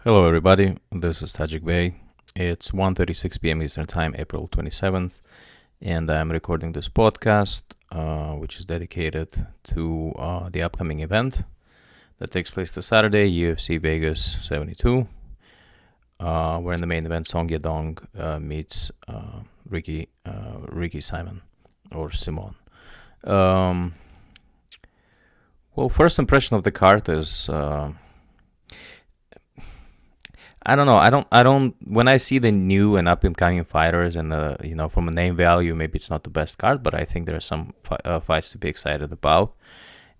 Hello everybody, this is Tajikbay. It's 1:36 p.m. Eastern Time, April 27th, and I'm recording this podcast, which is dedicated to the upcoming event that takes place this Saturday, UFC Vegas 72, where in the main event, Song Yadong meets Ricky Simon, or Simon. Well, first impression of the card is... I don't know. I don't. When I see the new and up and coming fighters, and from a name value, maybe it's not the best card, but I think there are some fights to be excited about.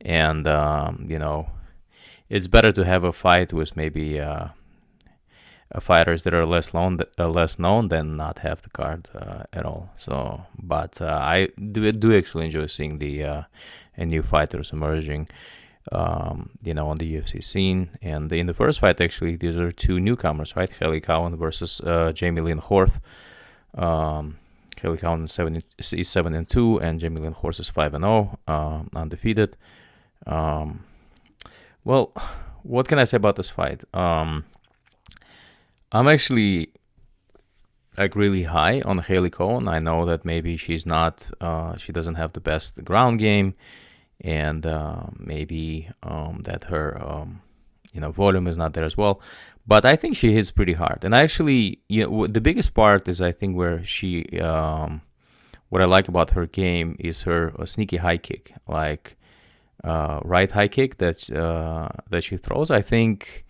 And it's better to have a fight with maybe fighters that are less known than not have the card at all. So, but I do actually enjoy seeing the new fighters emerging. On the UFC scene. And in the first fight, actually, these are two newcomers, right? Cowan versus Jamie Lynn Horth. Cowan is 7-2, and Jamie Lynn Horth is 5-0, undefeated. Well, what can I say about this fight? I'm actually really high on Hailey Cowan. I know that maybe she's not, she doesn't have the best ground game, and maybe that her volume is not there as well, but I think she hits pretty hard. And actually, the biggest part is, I think, where she what I like about her game is her sneaky high kick, like right high kick that she throws. I think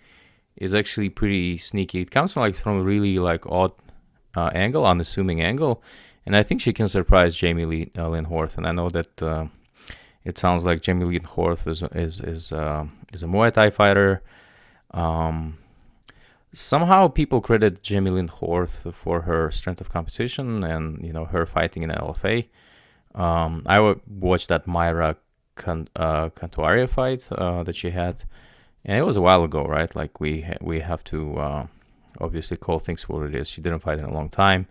is actually pretty sneaky. It comes from a really odd angle, unassuming angle, and I think she can surprise Jamie Lynn Horth. And I know that it sounds like Jamie Lynn Horth is a Muay Thai fighter. Somehow people credit Jamie Lynn Horth for her strength of competition and her fighting in LFA. I watched that Mayra Cantuaria fight that she had, and it was a while ago, right? Like we have to obviously call things for what it is. She didn't fight in a long time.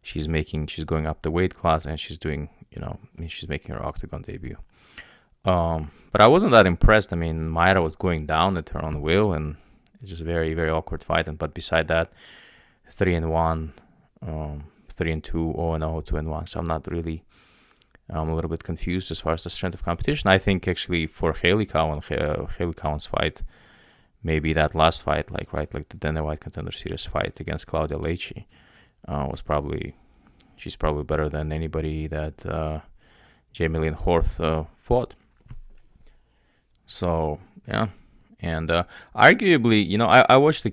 She's going up the weight class, and she's doing she's making her octagon debut. But I wasn't that impressed. I mean, Mayra was going down at her own will, and it's just a very, very awkward fight. But beside that, 3-1, 3-2, 0-0, 2-1. So I'm not really. I'm a little bit confused as far as the strength of competition. I think actually for Hailey Cowan's fight, maybe that last fight, like the Dana White Contender Series fight against Claudia Leici, she's probably better than anybody that Jamie Lynn Horth fought. So, yeah. And arguably, I watched the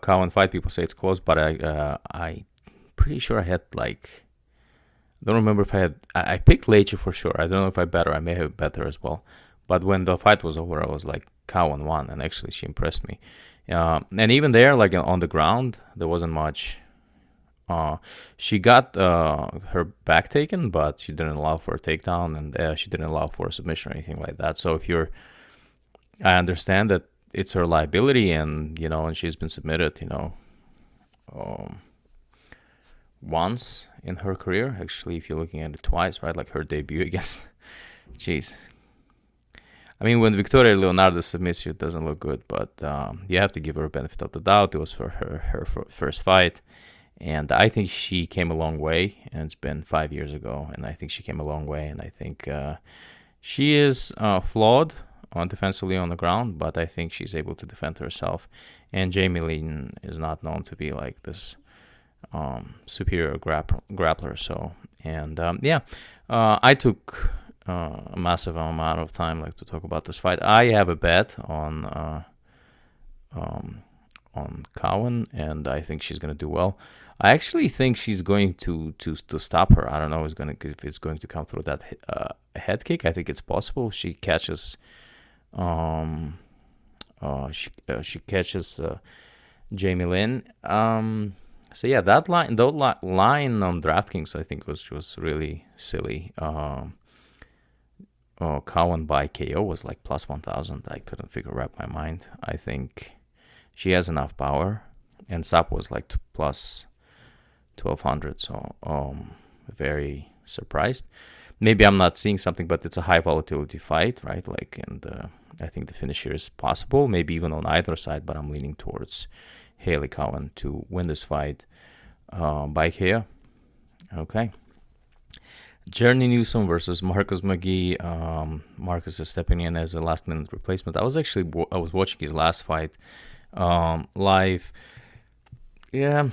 Cowan fight. People say it's close, but I pretty sure I had don't remember if I picked Leici for sure. I don't know if I bet her. I may have bet her as well. But when the fight was over, I was like, Cowan won, and actually she impressed me. And even there, on the ground, there wasn't much. She got her back taken, but she didn't allow for a takedown, and she didn't allow for a submission or anything like that. So I understand that it's her liability, and and she's been submitted, once in her career. Actually, if you're looking at it twice, right, like her debut against, jeez. I mean, when Victoria Leonardo submits you, it doesn't look good, but you have to give her a benefit of the doubt. It was for her first fight. And I think she came a long way, and it's been 5 years ago, and I think she came a long way, and I think she is flawed defensively on the ground, but I think she's able to defend herself. And Jamie Lynn is not known to be like this superior grappler. So, and I took a massive amount of time to talk about this fight. I have a bet on Cowan, and I think she's going to do well. I actually think she's going to stop her. I don't know if it's going to come through that head kick. I think it's possible. She catches Jamie Lynn. So yeah, that line on DraftKings, I think was really silly. Cowan by KO was like plus 1,000. I couldn't wrap my mind. I think she has enough power, and Sap was like plus 1,200. So very surprised. maybe I'm not seeing something, but it's a high volatility fight, right? Like, and I think the finish here is possible, maybe even on either side, but I'm leaning towards Haley Cowan to win this fight by KO. Okay. Journey Newsome versus Marcus McGee. Marcus is stepping in as a last-minute replacement. I was watching his last fight live. Yeah,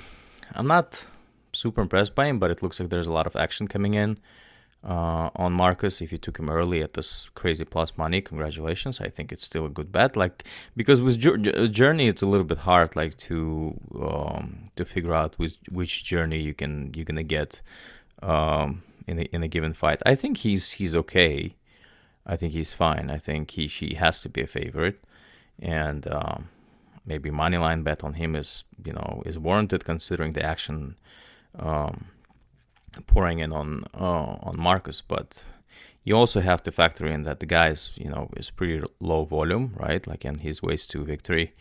I'm not super impressed by him, but it looks like there's a lot of action coming in on Marcus. If you took him early at this crazy plus money, congratulations. I think it's still a good bet. Like, because with Journey, it's a little bit hard, like to figure out which Journey you're gonna get in a given fight. I think he's okay. I think he's fine. I think he has to be a favorite, and maybe money line bet on him is warranted considering the action pouring in on Marcus. But you also have to factor in that the guy is pretty low volume, right? Like, in his ways to victory,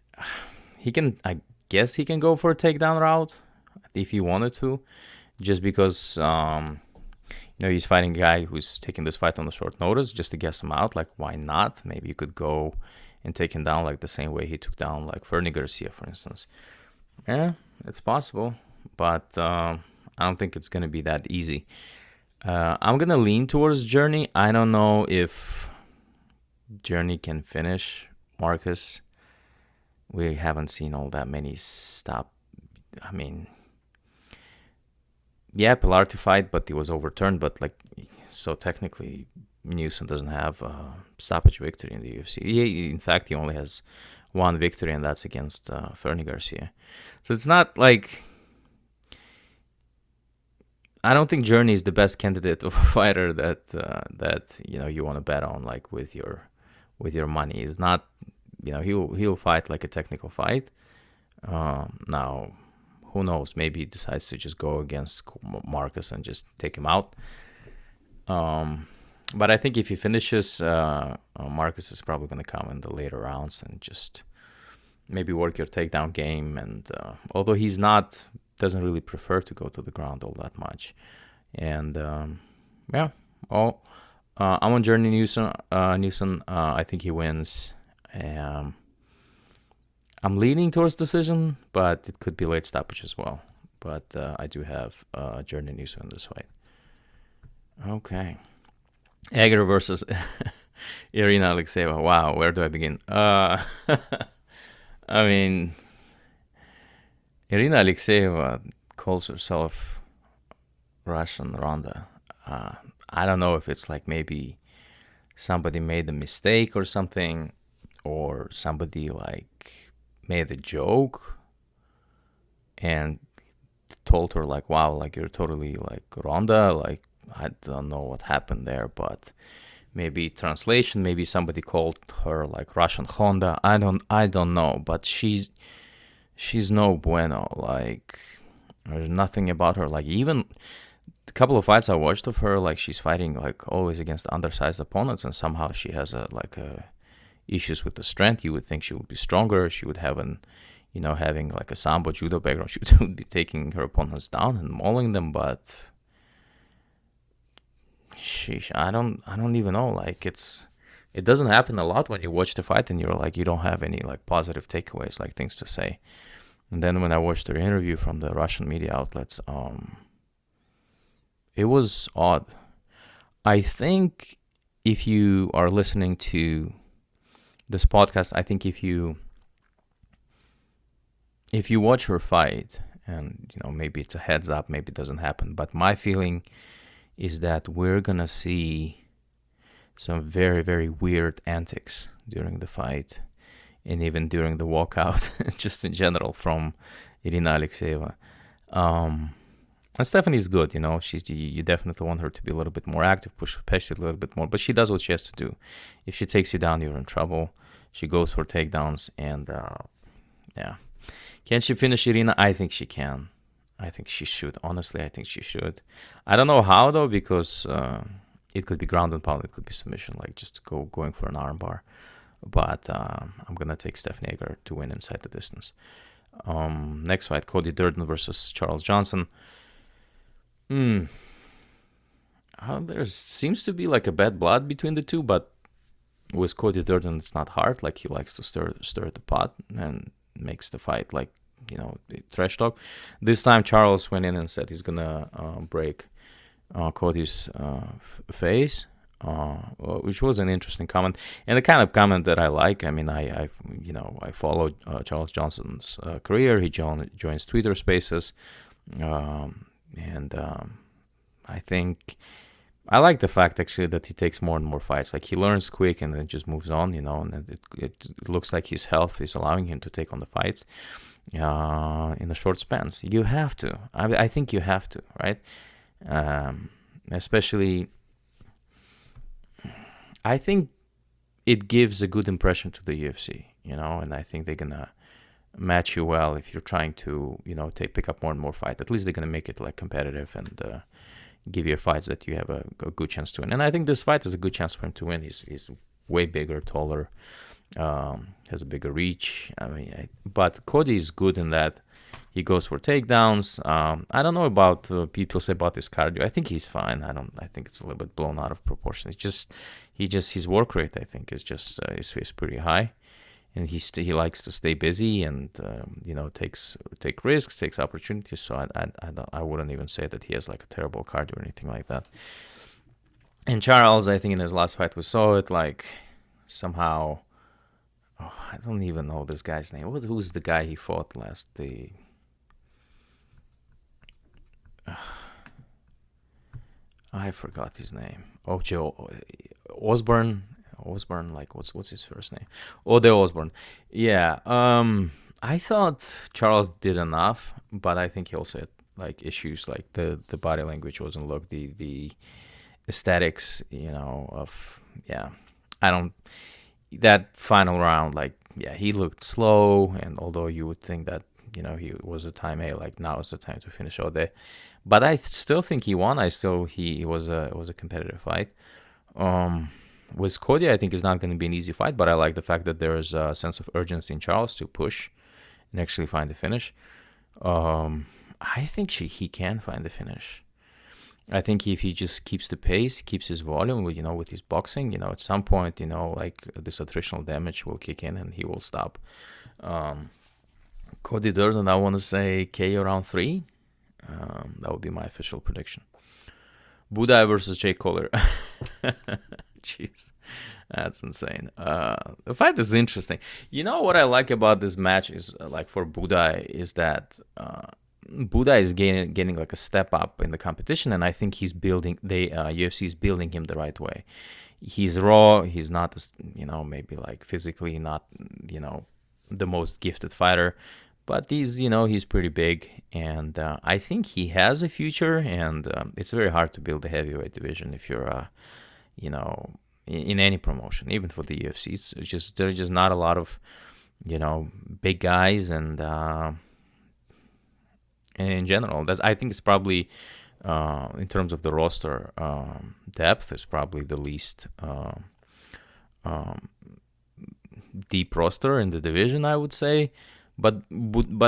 I guess he can go for a takedown route if he wanted to, just because he's fighting a guy who's taking this fight on a short notice just to guess him out. Like, why not? Maybe you could go and take him down like the same way he took down like Fernie Garcia, for instance. Yeah, it's possible, but I don't think it's gonna be that easy. I'm gonna lean towards Journey. I don't know if Journey can finish Marcus. We haven't seen all that many stop. I mean, yeah, Pilarti fight, but it was overturned. But so technically, Newsome doesn't have a stoppage victory in the UFC. In fact, he only has one victory, and that's against Fernie Garcia. So it's not like, I don't think Journey is the best candidate of a fighter that you want to bet on, like, with your money. He's not, he'll fight like a technical fight. Now, who knows? Maybe he decides to just go against Marcus and just take him out. But I think if he finishes, Marcus is probably going to come in the later rounds and just maybe work your takedown game. And although doesn't really prefer to go to the ground all that much. And I'm on Journey Newsome. I think he wins. I'm leaning towards decision, but it could be late stoppage as well. But I do have Journey Newsome in this fight. Okay. Agar versus Irina Alexeva. Wow, where do I begin? I mean, Irina Alexeva calls herself Russian Ronda. I don't know if it's like maybe somebody made a mistake or something, or somebody like made a joke and told her like, wow, like you're totally like Ronda. Like, I don't know what happened there, but maybe translation, maybe somebody called her like Russian Honda. I don't know, but she's no bueno. Like, there's nothing about her. Like, even a couple of fights I watched of her, like, she's fighting like always against undersized opponents, and somehow she has issues with the strength. You would think she would be stronger. She would have having like a sambo judo background, she would be taking her opponents down and mauling them, but I don't even know. Like, it doesn't happen a lot when you watch the fight and you're like, you don't have any like positive takeaways, like things to say. And then when I watched her interview from the Russian media outlets, it was odd. I think if you are listening to this podcast, I think if you watch her fight, and maybe it's a heads up, maybe it doesn't happen, but my feeling is that we're gonna see some very, very weird antics during the fight, and even during the walkout, just in general, from Irina Alexeva. And Stephanie's good, you definitely want her to be a little bit more active, push it a little bit more, but she does what she has to do. If she takes you down, you're in trouble. She goes for takedowns, and yeah. Can she finish Irina? I think she can. I think she should. Honestly, I think she should. I don't know how, though, because it could be ground and pound, it could be submission, like just going for an armbar. But I'm going to take Stephanie Agar to win inside the distance. Next fight, Cody Durden versus Charles Johnson. There seems to be like a bad blood between the two, but with Cody Durden, it's not hard. Like he likes to stir the pot and makes the fight like trash talk. This time Charles went in and said he's gonna break Cody's face, which was an interesting comment and the kind of comment that I like. I mean, I followed Charles Johnson's career. He joins Twitter Spaces, and I think I like the fact actually that he takes more and more fights. Like he learns quick and then just moves on, and it looks like his health is allowing him to take on the fights in the short spans. You have to. I think you have to, right? Especially, I think it gives a good impression to the UFC, and I think they're gonna match you well if you're trying to, pick up more and more fight. At least they're gonna make it like competitive and give you fights that you have a good chance to win. And I think this fight is a good chance for him to win. He's way bigger, taller, has a bigger reach. I mean, but Cody is good in that he goes for takedowns. I don't know about people say about his cardio. I think he's fine. I think it's a little bit blown out of proportion. It's just his work rate, I think, is just is pretty high, and he likes to stay busy and take risks, takes opportunities. So I wouldn't even say that he has like a terrible cardio or anything like that. And Charles, I think in his last fight we saw it like somehow. Oh, I don't even know this guy's name. Who's the guy he fought last? I forgot his name. Osborne. Like what's his first name? Ode Osborne. Yeah. I thought Charles did enough, but I think he also had like issues, like the body language wasn't look, the aesthetics, of I don't. That final round, like he looked slow, and although you would think that he was a time like now is the time to finish Ode, but I still think he won. He was a competitive fight. With Cody, I think it's not going to be an easy fight, but I like the fact that there is a sense of urgency in Charles to push and actually find the finish. I think he can find the finish. I think if he just keeps the pace, keeps his volume, with his boxing, at some point, like this attritional damage will kick in and he will stop. Cody Durden, I want to say KO round 3. That would be my official prediction. Buday versus Jake Kohler. Jeez, that's insane. The fight is interesting. What I like about this match is like for Buday is that Buday is gaining like a step up in the competition, and I think he's building UFC is building him the right way. He's raw. He's not, maybe like physically not, the most gifted fighter, but he's pretty big, and I think he has a future. And it's very hard to build a heavyweight division if you're, in any promotion, even for the UFC. It's just there's just not a lot of, big guys, and in general, I think it's probably in terms of the roster depth, is probably the least deep roster in the division, I would say. But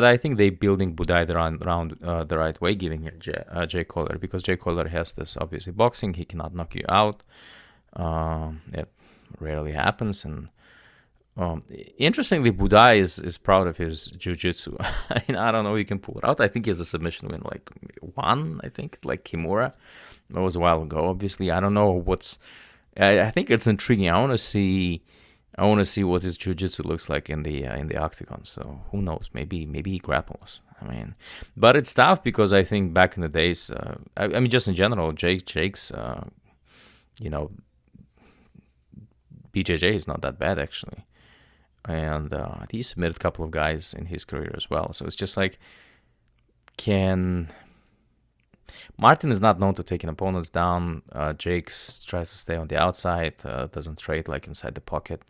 I think they building Buday around the right way, giving him Jay Kohler, because Jay Kohler has this obviously boxing. He cannot knock you out. It rarely happens, and interestingly, Buday is proud of his jiu-jitsu. I don't know if he can pull it out. I think he has a submission win, like one, I think, like Kimura. That was a while ago, obviously. I don't know I think it's intriguing. I want to see what his jiu-jitsu looks like in the octagon. So who knows? Maybe he grapples. But it's tough because I think back in the days, just in general, Jake's, BJJ is not that bad actually. And he submitted a couple of guys in his career as well. So it's just like, Martin is not known to taking opponents down. Jake tries to stay on the outside, doesn't trade like inside the pocket.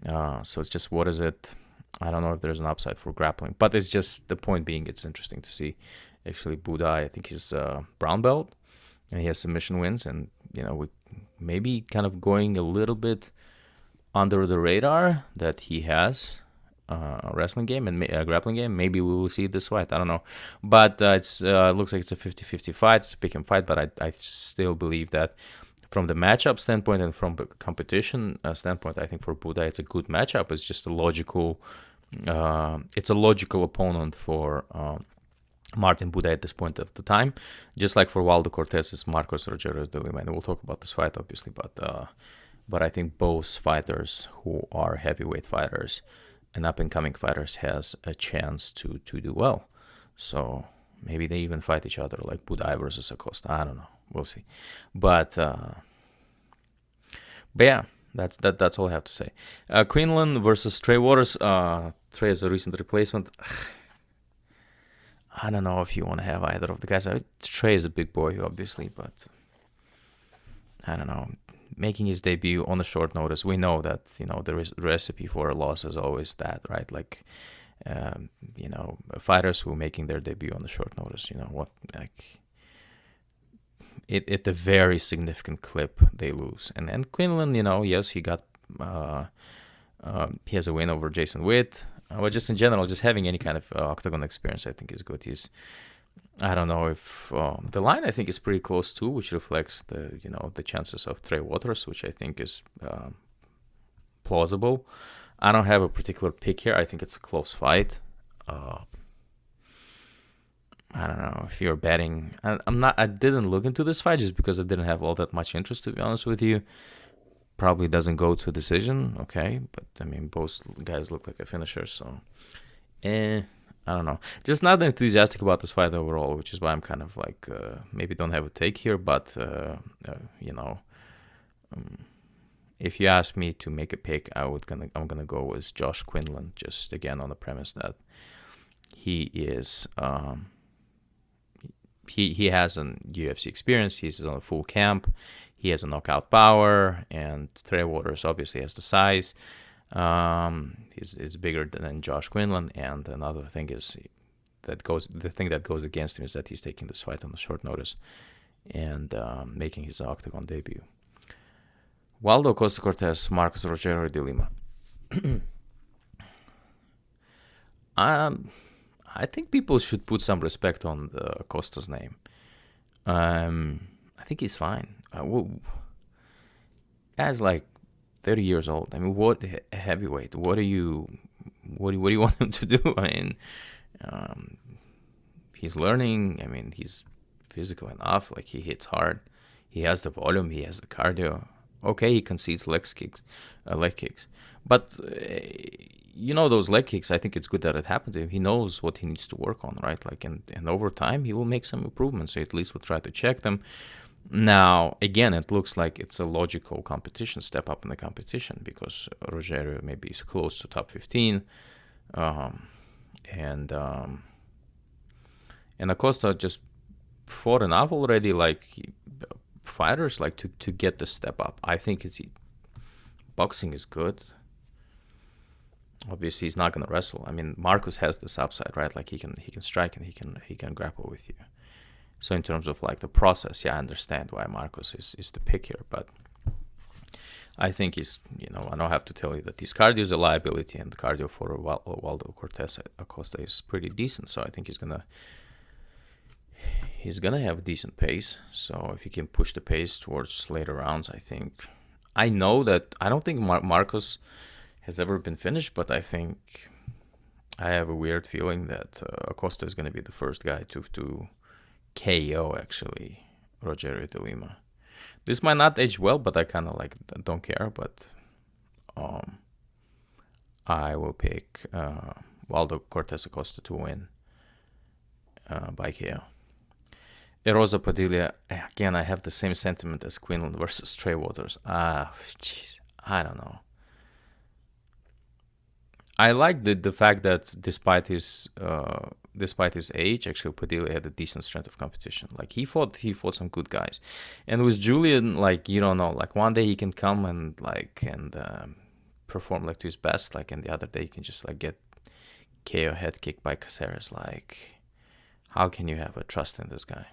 So it's just, what is it? I don't know if there's an upside for grappling, but it's just, the point being, it's interesting to see actually Buday. I think he's brown belt and he has submission wins, and we maybe kind of going a little bit under the radar that he has wrestling game and grappling game. Maybe we will see this fight. I don't know. But it looks like it's a 50-50 fight. It's a pick and fight, but I still believe that from the matchup standpoint and from the competition standpoint, I think for Buday it's a good matchup. It's just a logical opponent for Martin Buday at this point of the time, just like for Waldo Cortez is Marcos Rogerio de Lima. And we'll talk about this fight obviously, but I think both fighters who are heavyweight fighters and up-and-coming fighters has a chance to do well. So maybe they even fight each other, like Buday versus Acosta. I don't know. We'll see. But yeah, that's all I have to say. Quinlan versus Trey Waters. Trey is a recent replacement. I don't know if you want to have either of the guys. Trey is a big boy, obviously, but I don't know. Making his debut on a short notice, we know that the recipe for a loss is always that, right? Like, fighters who are making their debut on the short notice, at a very significant clip they lose. And then Quinlan, yes, he got he has a win over Jason Witt. But just in general, just having any kind of octagon experience, I think is good. I don't know if the line I think is pretty close too, which reflects the chances of Trey Waters, which I think is plausible. I don't have a particular pick here. I think it's a close fight. I don't know if you're betting. I didn't look into this fight just because I didn't have all that much interest, to be honest with you. Probably doesn't go to a decision, okay? But, I mean, both guys look like a finisher, so... I don't know. Just not enthusiastic about this fight overall, which is why I'm kind of like... maybe don't have a take here, but, if you ask me to make a pick, I'm gonna go with Josh Quinlan, just, again, on the premise that he is... He has an UFC experience. He's on a full camp. He has a knockout power, and Trey Waters obviously has the size. He's bigger than Josh Quinlan, and another thing is the thing that goes against him is that he's taking this fight on a short notice and making his octagon debut. Waldo Costa Cortez, Marcos Rogerio de Lima. I think people should put some respect on the Acosta's name. I think he's fine. Guy's like 30 years old. I mean, what heavyweight? What do you want him to do? I mean, he's learning. I mean, he's physical enough. Like, he hits hard. He has the volume. He has the cardio. Okay, he concedes leg kicks, but those leg kicks. I think it's good that it happened to him. He knows what he needs to work on, right? Like, and over time, he will make some improvements. So at least we'll try to check them. Now, again, it looks like it's a logical competition, step up in the competition, because Rogerio maybe is close to top 15, and Acosta just fought enough already, like fighters, like to get the step up. I think boxing is good. Obviously, he's not gonna wrestle. I mean, Marcos has this upside, right? Like he can strike and he can grapple with you. So in terms of like the process, yeah, I understand why Marcos is the pick here, but I think he's, I don't have to tell you that his cardio is a liability, and the cardio for Waldo Cortez Acosta is pretty decent. So I think he's gonna have a decent pace. So if he can push the pace towards later rounds, I know that I don't think Marcos has ever been finished, but I think I have a weird feeling that Acosta is going to be the first guy to KO, actually, Rogerio de Lima. This might not age well, but I kind of like don't care. But I will pick Waldo Cortez Acosta to win by KO. Rosa Padilla, again, I have the same sentiment as Quinlan versus Trey Waters. Jeez, I don't know. I like the fact that despite his age, actually Padilla had a decent strength of competition. Like he fought some good guys, and with Julian, like you don't know, like one day he can come and perform like to his best, like, and the other day he can just like get KO head kicked by Caceres. Like, how can you have a trust in this guy?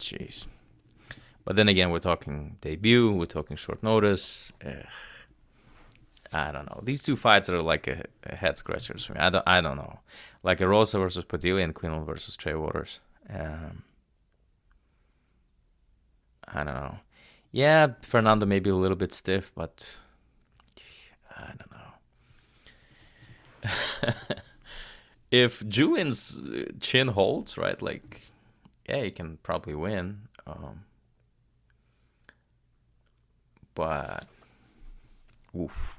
Jeez. But then again, we're talking debut, we're talking short notice. I don't know. These two fights are like a head scratchers for me. I don't know. Like a Rosa versus Padilla and Quinlan versus Trey Waters. I don't know. Yeah, Fernando may be a little bit stiff, but I don't know. If Julian's chin holds, right, like, yeah, he can probably win. But, oof.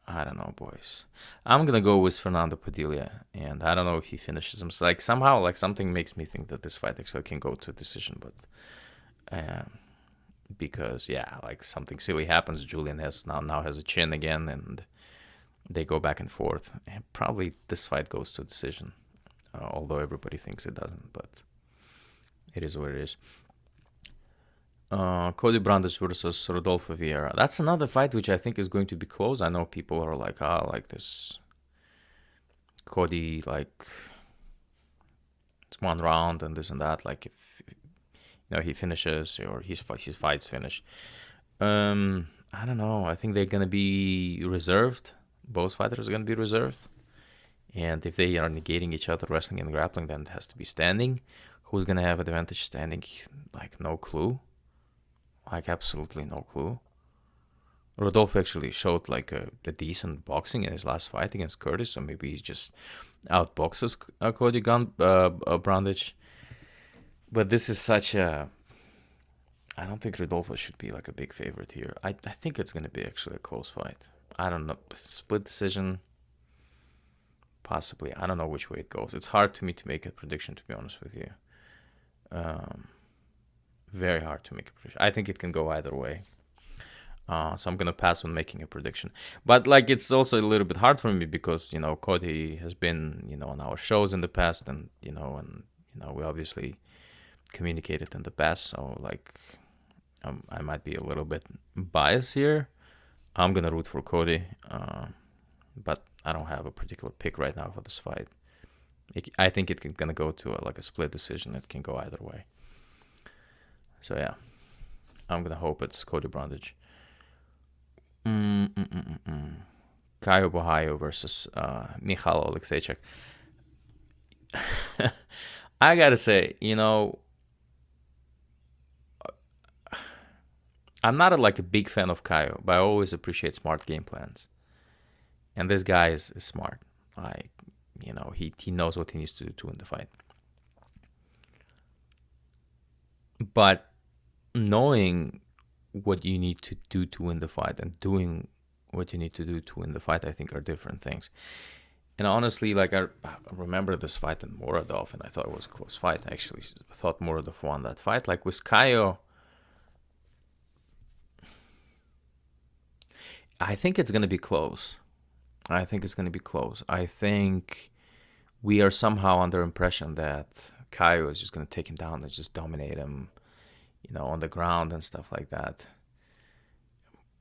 I don't know, boys. I'm gonna go with Fernando Padilla, and I don't know if he finishes him. Like somehow, like something makes me think that this fight actually can go to a decision, but because yeah, like something silly happens. Julian now has a chin again, and they go back and forth. And probably this fight goes to a decision, although everybody thinks it doesn't. But it is what it is. Cody Brundage versus Rodolfo Vieira. That's another fight which I think is going to be close. I know people are like, like this Cody, like it's one round and this and that. Like if he finishes or his fights finish. I don't know. I think they're gonna be reserved. Both fighters are gonna be reserved. And if they are negating each other, wrestling and grappling, then it has to be standing. Who's gonna have advantage standing? Like no clue. Like absolutely no clue. Rodolfo actually showed like a decent boxing in his last fight against Curtis, so maybe he just outboxes Cody Brundage. But this is such a... I don't think Rodolfo should be like a big favorite here. I think it's going to be actually a close fight. I don't know. Split decision, possibly. I don't know which way it goes. It's hard to me to make a prediction, to be honest with you. Very hard to make a prediction. I think it can go either way. So I'm going to pass on making a prediction. But like it's also a little bit hard for me because, Cody has been, on our shows in the past and we obviously communicated in the past. So like I might be a little bit biased here. I'm going to root for Cody. But I don't have a particular pick right now for this fight. I think it's going to go to a split decision. It can go either way. So yeah, I'm going to hope it's Cody Brundage. Caio Borraio versus Mikhail Alexeva. I gotta say, I'm not a big fan of Caio, but I always appreciate smart game plans. And this guy is smart. He knows what he needs to do to win the fight. But knowing what you need to do to win the fight and doing what you need to do to win the fight, I think are different things. And honestly, I remember this fight in Muradov, and I thought it was a close fight. I actually thought Muradov won that fight. Like with Caio, I think it's going to be close. I think we are somehow under impression that Caio is just going to take him down and just dominate him, on the ground and stuff like that.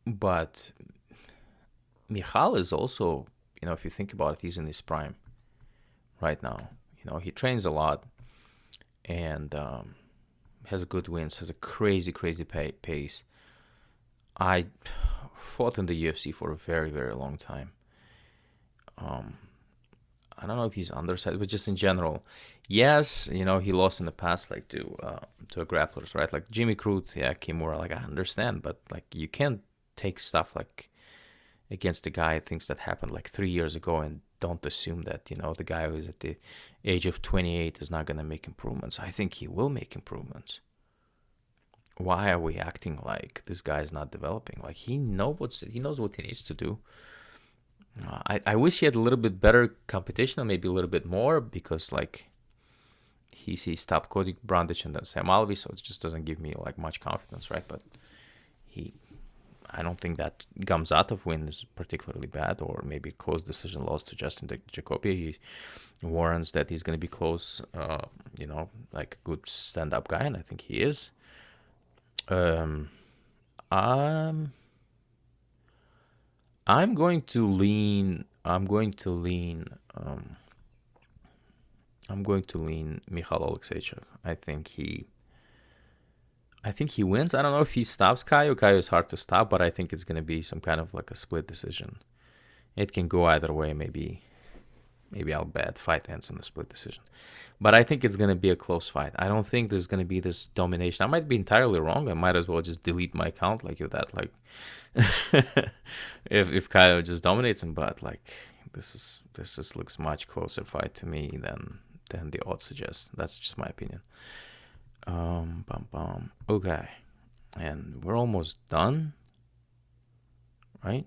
But Mikhail is also, if you think about it, he's in his prime right now. He trains a lot and has good wins, has a crazy pace. I fought in the UFC for a very, very long time. I don't know if he's undersized, but just in general, yes, he lost in the past, to grapplers, right? Like Jimmy Crute, yeah, Kimura, I understand, but you can't take stuff against the guy, things that happened 3 years ago, and don't assume that the guy who is at the age of 28 is not gonna make improvements. I think he will make improvements. Why are we acting like this guy is not developing? He knows what he needs to do. I wish he had a little bit better competition, or maybe a little bit more, because he stopped Cody Brundage and then Sam Alvey, so it just doesn't give me much confidence, right? But I don't think that Gamzatov win is particularly bad, or maybe close decision loss to Justin Jacoby. He warrants that he's going to be close, a good stand-up guy, and I think he is. I'm going to lean Mikhail Alexeva. I think I think he wins. I don't know if he stops Caio. Caio is hard to stop, but I think it's gonna be some kind of like a split decision. It can go either way. Maybe I'll bet fight ends in a split decision. But I think it's going to be a close fight. I don't think there's going to be this domination. I might be entirely wrong. I might as well just delete my account like if that like if Kyle just dominates him, but like this looks much closer fight to me than the odds suggest. That's just my opinion. Okay. And we're almost done. Right?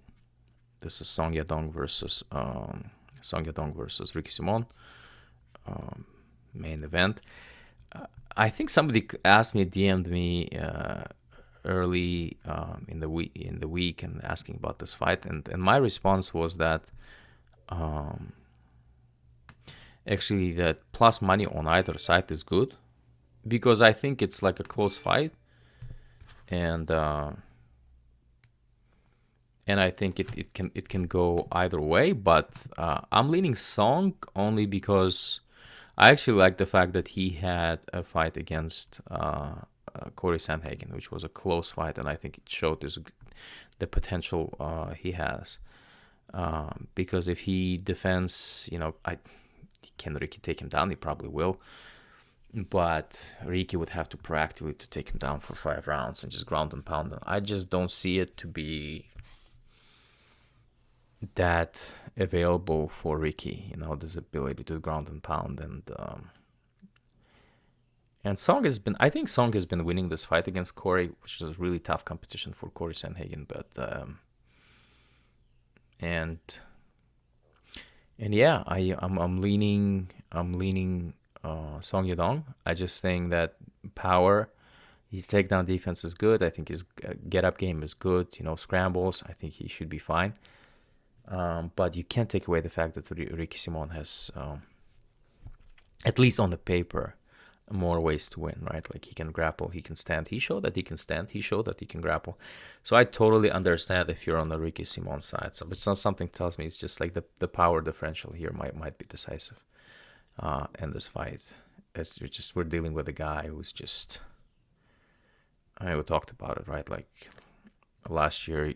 This is Song Yadong versus Ricky Simon. Main event. I think somebody asked me, DM'd me early in the week and asking about this fight, and my response was that actually that plus money on either side is good, because I think it's like a close fight, and I think it can go either way, but I'm leaning Song only because I actually like the fact that he had a fight against Corey Sandhagen, which was a close fight, and I think it showed the potential he has. Because if he defends, can Ricky take him down? He probably will. But Ricky would have to proactively to take him down for 5 rounds and just ground and pound him. I just don't see it to be that available for Ricky, this ability to ground and pound, and Song has been, I think Song has been winning this fight against Corey, which is a really tough competition for Corey Sandhagen, but and yeah, I'm leaning Song Yadong. I just think that power, his takedown defense is good. I think his get up game is good. Scrambles, I think he should be fine. But you can't take away the fact that Ricky Simon has, at least on the paper, more ways to win, right? Like he can grapple, he can stand. He showed that he can stand. He showed that he can grapple. So I totally understand if you're on the Ricky Simon side. So it's not something tells me. It's just like the power differential here might be decisive in this fight. We're dealing with a guy who's just. We talked about it, right? Like last year,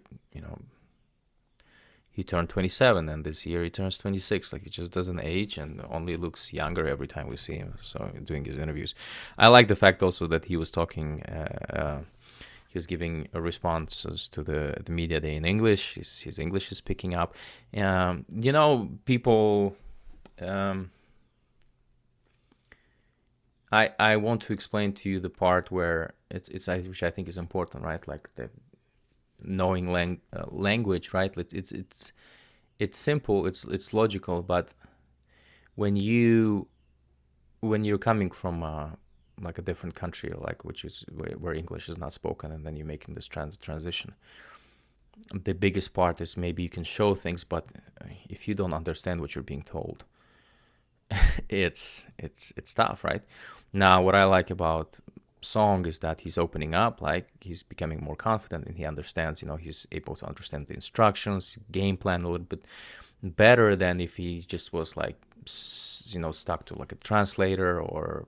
he turned 27, and this year he turns 26. Like, he just doesn't age and only looks younger every time we see him. So doing his interviews, I like the fact also that he was talking. He was giving responses to the media day in English. His English is picking up. People. I want to explain to you the part where it's which I think is important, right? Like the knowing language, right? It's simple, it's logical, but when you're coming from like a different country, like which is where English is not spoken, and then you're making this transition, the biggest part is maybe you can show things, but if you don't understand what you're being told, it's tough, right? Now, what I like about Song is that he's opening up, like he's becoming more confident, and he understands, he's able to understand the instructions, game plan a little bit better than if he just was like, stuck to like a translator, or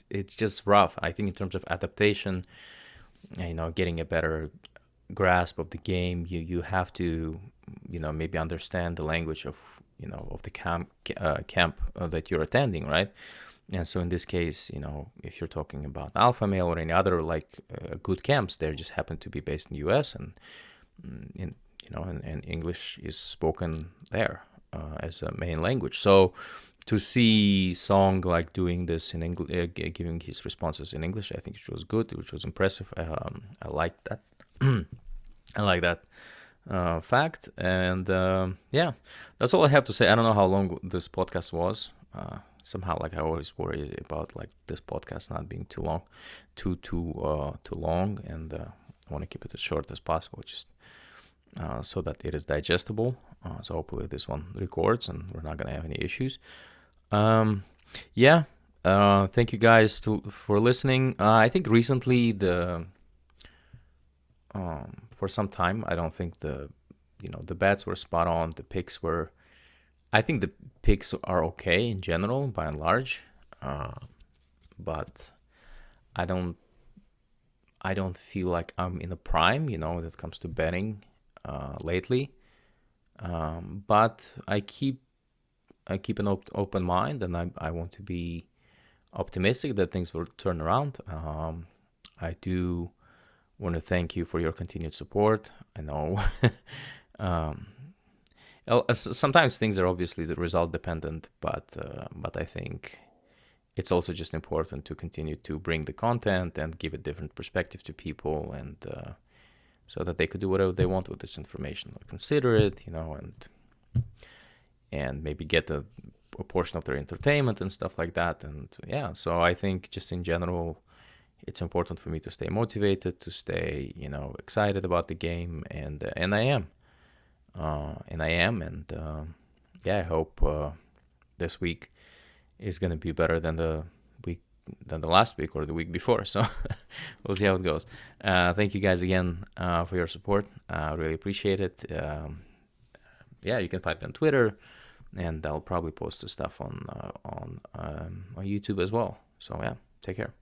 it's just rough. I think in terms of adaptation, getting a better grasp of the game, you have to, maybe understand the language of, of the camp that you're attending, right? And so in this case, if you're talking about Alpha Male or any other like good camps, they just happen to be based in the U.S. and and English is spoken there as a main language. So to see Song like doing this in English, giving his responses in English, I think it was good, which was impressive. I like that. I like that fact. And yeah, that's all I have to say. I don't know how long this podcast was. Somehow, like, I always worry about like this podcast not being too long, too long, and I want to keep it as short as possible, just so that it is digestible. So hopefully this one records and we're not gonna have any issues. Yeah. Thank you guys for listening. I think recently for some time, I don't think the bets were spot on. The picks were. I think the picks are okay in general, by and large, but I I don't feel like I'm in a prime, when it comes to betting lately. But I keep an open mind, and I want to be optimistic that things will turn around. I do want to thank you for your continued support. I know sometimes things are obviously the result dependent, but I think it's also just important to continue to bring the content and give a different perspective to people, and so that they could do whatever they want with this information, consider it, and maybe get a portion of their entertainment and stuff like that. And yeah, so I think just in general, it's important for me to stay motivated, to stay, excited about the game, and I am, and yeah, I hope this week is gonna be better than the last week or the week before. So we'll see how it goes. Thank you guys again for your support. I really appreciate it. Yeah, you can find me on Twitter, and I'll probably post the stuff on YouTube as well. So yeah, take care.